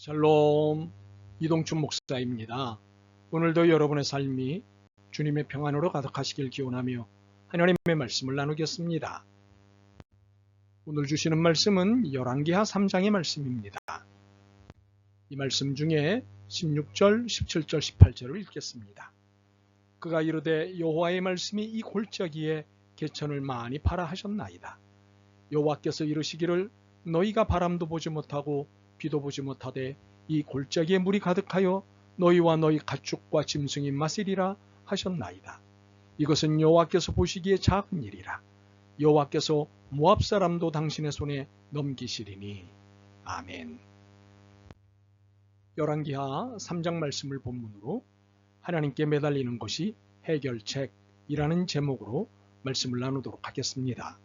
샬롬, 이동춘 목사입니다. 오늘도 여러분의 삶이 주님의 평안으로 가득하시길 기원하며 하나님의 말씀을 나누겠습니다. 오늘 주시는 말씀은 열왕기하 3장의 말씀입니다. 이 말씀 중에 16절, 17절, 18절을 읽겠습니다. 그가 이르되 여호와의 말씀이 이 골짜기에 개천을 많이 파라 하셨나이다. 여호와께서 이르시기를 너희가 바람도 보지 못하고 비도 보지 못하되 이 골짜기에 물이 가득하여 너희와 너희 가축과 짐승이 마시리라 하셨나이다. 이것은 여호와께서 보시기에 작은 일이라. 여호와께서 모압 사람도 당신의 손에 넘기시리니. 아멘. 열왕기하 3장 말씀을 본문으로 하나님께 매달리는 것이 해결책이라는 제목으로 말씀을 나누도록 하겠습니다.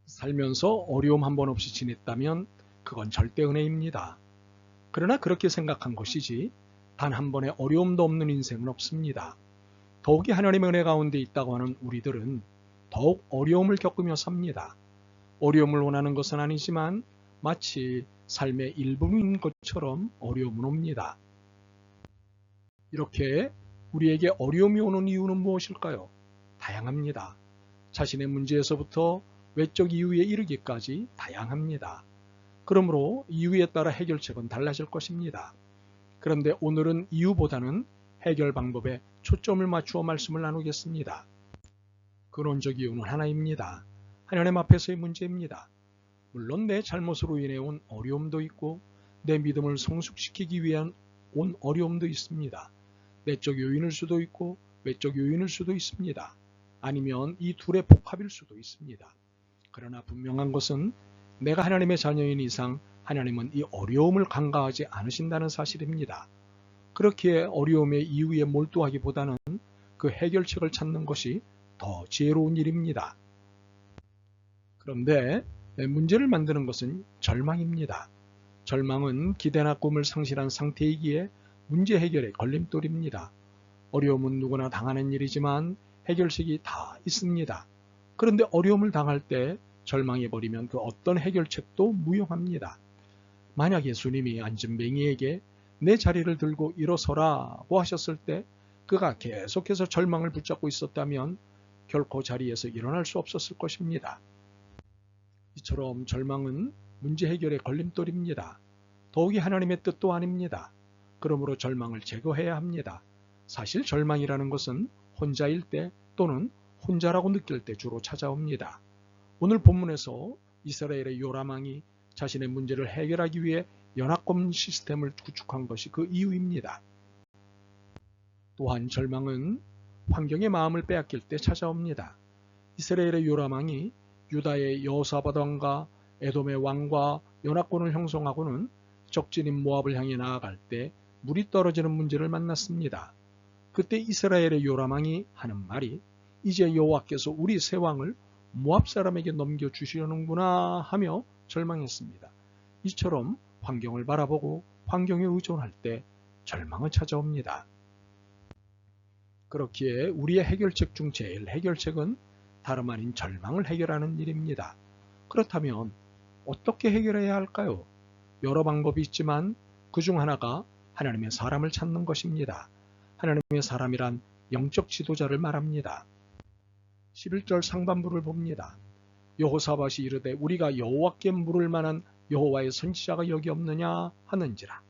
살면서 어려움 한 번 없이 지냈다면 그건 절대 은혜입니다. 그러나 그렇게 생각한 것이지 단 한 번의 어려움도 없는 인생은 없습니다. 더욱이 하나님의 은혜 가운데 있다고 하는 우리들은 더욱 어려움을 겪으며 삽니다. 어려움을 원하는 것은 아니지만 마치 삶의 일부분인 것처럼 어려움은 옵니다. 이렇게 우리에게 어려움이 오는 이유는 무엇일까요? 다양합니다. 자신의 문제에서부터 외적 이유에 이르기까지 다양합니다. 그러므로 이유에 따라 해결책은 달라질 것입니다. 그런데 오늘은 이유보다는 해결 방법에 초점을 맞추어 말씀을 나누겠습니다. 근원적 이유는 하나입니다. 하나님 앞에서의 문제입니다. 물론 내 잘못으로 인해 온 어려움도 있고 내 믿음을 성숙시키기 위한 온 어려움도 있습니다. 내적 요인일 수도 있고 외적 요인일 수도 있습니다. 아니면 이 둘의 복합일 수도 있습니다. 그러나 분명한 것은 내가 하나님의 자녀인 이상 하나님은 이 어려움을 간과하지 않으신다는 사실입니다. 그렇게 어려움의 이유에 몰두하기보다는 그 해결책을 찾는 것이 더 지혜로운 일입니다. 그런데 문제를 만드는 것은 절망입니다. 절망은 기대나 꿈을 상실한 상태이기에 문제 해결의 걸림돌입니다. 어려움은 누구나 당하는 일이지만 해결책이 다 있습니다. 그런데 어려움을 당할 때 절망해버리면 그 어떤 해결책도 무용합니다. 만약 예수님이 앉은 맹인에게 내 자리를 들고 일어서라고 하셨을 때 그가 계속해서 절망을 붙잡고 있었다면 결코 자리에서 일어날 수 없었을 것입니다. 이처럼 절망은 문제 해결의 걸림돌입니다. 더욱이 하나님의 뜻도 아닙니다. 그러므로 절망을 제거해야 합니다. 사실 절망이라는 것은 혼자일 때 또는 혼자라고 느낄 때 주로 찾아옵니다. 오늘 본문에서 이스라엘의 요람 왕이 자신의 문제를 해결하기 위해 연합군 시스템을 구축한 것이 그 이유입니다. 또한 절망은 환경의 마음을 빼앗길 때 찾아옵니다. 이스라엘의 요람 왕이 유다의 여호사밧 왕과 에돔의 왕과 연합군을 형성하고는 적진인 모압을 향해 나아갈 때 물이 떨어지는 문제를 만났습니다. 그때 이스라엘의 요람 왕이 하는 말이 이제 여호와께서 우리 새 왕을 모압 사람에게 넘겨주시려는구나 하며 절망했습니다. 이처럼 환경을 바라보고 환경에 의존할 때 절망은 찾아옵니다. 그렇기에 우리의 해결책 중 제일 해결책은 다름 아닌 절망을 해결하는 일입니다. 그렇다면 어떻게 해결해야 할까요? 여러 방법이 있지만 그 중 하나가 하나님의 사람을 찾는 것입니다. 하나님의 사람이란 영적 지도자를 말합니다. 11절 상반부를 봅니다. 여호사밧이 이르되 우리가 여호와께 물을 만한 여호와의 선지자가 여기 없느냐 하는지라.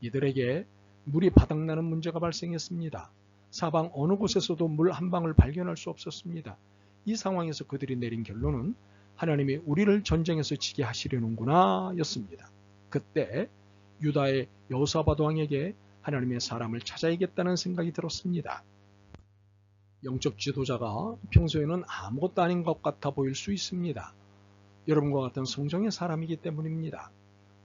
이들에게 물이 바닥나는 문제가 발생했습니다. 사방 어느 곳에서도 물 한 방울 발견할 수 없었습니다. 이 상황에서 그들이 내린 결론은 하나님이 우리를 전쟁에서 지게 하시려는구나 였습니다. 그때 유다의 여호사밧 왕에게 하나님의 사람을 찾아야겠다는 생각이 들었습니다. 영적 지도자가 평소에는 아무것도 아닌 것 같아 보일 수 있습니다. 여러분과 같은 성정의 사람이기 때문입니다.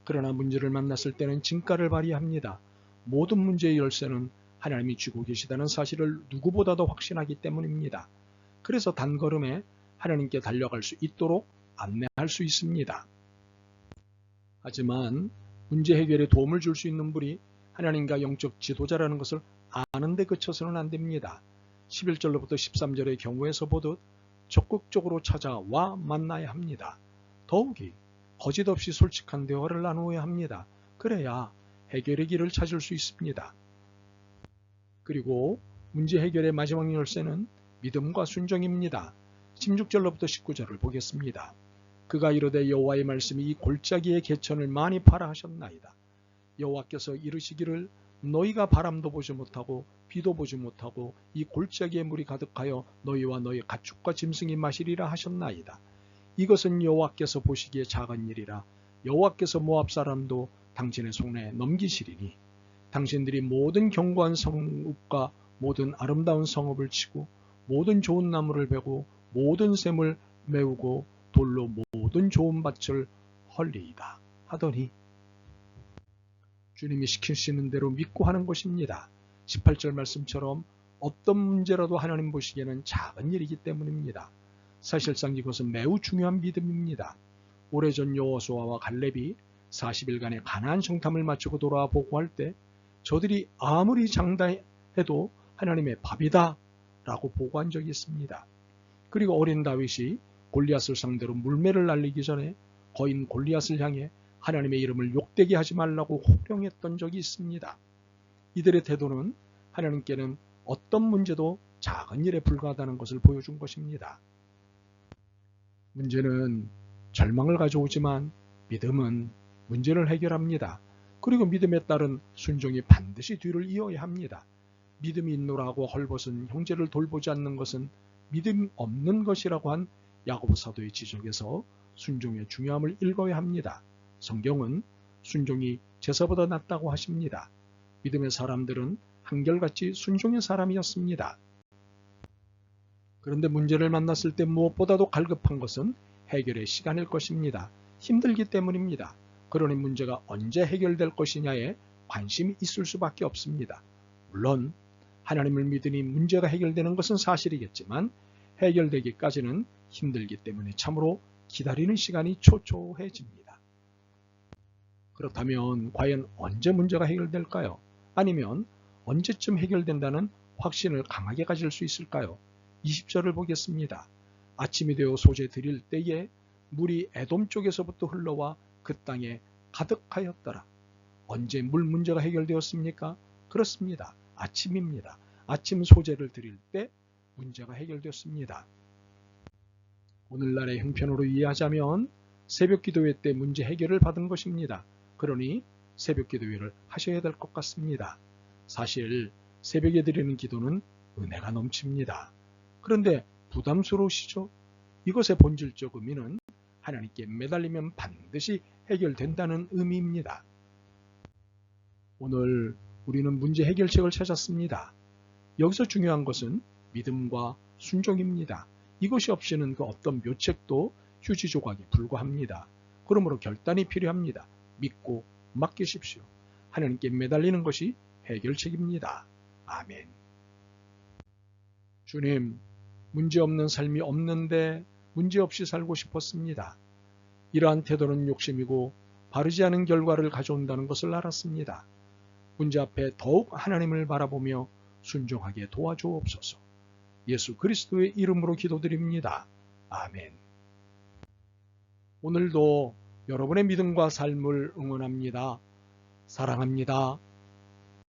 그러나 문제를 만났을 때는 진가를 발휘합니다. 모든 문제의 열쇠는 하나님이 쥐고 계시다는 사실을 누구보다도 확신하기 때문입니다. 그래서 단걸음에 하나님께 달려갈 수 있도록 안내할 수 있습니다. 하지만 문제 해결에 도움을 줄 수 있는 분이 하나님과 영적 지도자라는 것을 아는데 그쳐서는 안 됩니다. 11절로부터 13절의 경우에서 보듯 적극적으로 찾아와 만나야 합니다. 더욱이 거짓 없이 솔직한 대화를 나누어야 합니다. 그래야 해결의 길을 찾을 수 있습니다. 그리고 문제 해결의 마지막 열쇠는 믿음과 순종입니다. 16절로부터 19절을 보겠습니다. 그가 이르되 여호와의 말씀이 이 골짜기의 개천을 많이 파라 하셨나이다. 여호와께서 이르시기를 너희가 바람도 보지 못하고 비도 보지 못하고 이 골짜기에 물이 가득하여 너희와 너희 가축과 짐승이 마시리라 하셨나이다. 이것은 여호와께서 보시기에 작은 일이라. 여호와께서 모압 사람도 당신의 손에 넘기시리니 당신들이 모든 견고한 성읍과 모든 아름다운 성읍을 치고 모든 좋은 나무를 베고 모든 샘을 메우고 돌로 모든 좋은 밭을 헐리이다 하더니 주님이 시키시는 대로 믿고 하는 것입니다. 18절 말씀처럼 어떤 문제라도 하나님 보시기에는 작은 일이기 때문입니다. 사실상 이것은 매우 중요한 믿음입니다. 오래전 여호수아와 갈렙이 40일간의 가나안 정탐을 마치고 돌아와 보고할 때 저들이 아무리 장다해도 하나님의 밥이다 라고 보고한 적이 있습니다. 그리고 어린 다윗이 골리앗을 상대로 물매를 날리기 전에 거인 골리앗을 향해 하나님의 이름을 욕되게 하지 말라고 호령했던 적이 있습니다. 이들의 태도는 하나님께는 어떤 문제도 작은 일에 불과하다는 것을 보여준 것입니다. 문제는 절망을 가져오지만 믿음은 문제를 해결합니다. 그리고 믿음에 따른 순종이 반드시 뒤를 이어야 합니다. 믿음이 있노라고 헐벗은 형제를 돌보지 않는 것은 믿음 없는 것이라고 한 야고보 사도의 지적에서 순종의 중요함을 읽어야 합니다. 성경은 순종이 제사보다 낫다고 하십니다. 믿음의 사람들은 한결같이 순종의 사람이었습니다. 그런데 문제를 만났을 때 무엇보다도 갈급한 것은 해결의 시간일 것입니다. 힘들기 때문입니다. 그러니 문제가 언제 해결될 것이냐에 관심이 있을 수밖에 없습니다. 물론 하나님을 믿으니 문제가 해결되는 것은 사실이겠지만 해결되기까지는 힘들기 때문에 참으로 기다리는 시간이 초조해집니다. 그렇다면 과연 언제 문제가 해결될까요? 아니면 언제쯤 해결된다는 확신을 강하게 가질 수 있을까요? 20절을 보겠습니다. 아침이 되어 소재 드릴 때에 물이 에돔 쪽에서부터 흘러와 그 땅에 가득하였더라. 언제 물 문제가 해결되었습니까? 그렇습니다. 아침입니다. 아침 소재를 드릴 때 문제가 해결되었습니다. 오늘날의 형편으로 이해하자면 새벽 기도회 때 문제 해결을 받은 것입니다. 그러니 새벽 기도회를 하셔야 될 것 같습니다. 사실 새벽에 드리는 기도는 은혜가 넘칩니다. 그런데 부담스러우시죠? 이것의 본질적 의미는 하나님께 매달리면 반드시 해결된다는 의미입니다. 오늘 우리는 문제 해결책을 찾았습니다. 여기서 중요한 것은 믿음과 순종입니다. 이것이 없이는 그 어떤 묘책도 휴지 조각에 불과합니다. 그러므로 결단이 필요합니다. 믿고 맡기십시오. 하나님께 매달리는 것이 해결책입니다. 아멘. 주님, 문제없는 삶이 없는데 문제없이 살고 싶었습니다. 이러한 태도는 욕심이고 바르지 않은 결과를 가져온다는 것을 알았습니다. 문제 앞에 더욱 하나님을 바라보며 순종하게 도와주옵소서. 예수 그리스도의 이름으로 기도드립니다. 아멘. 오늘도 여러분의 믿음과 삶을 응원합니다. 사랑합니다.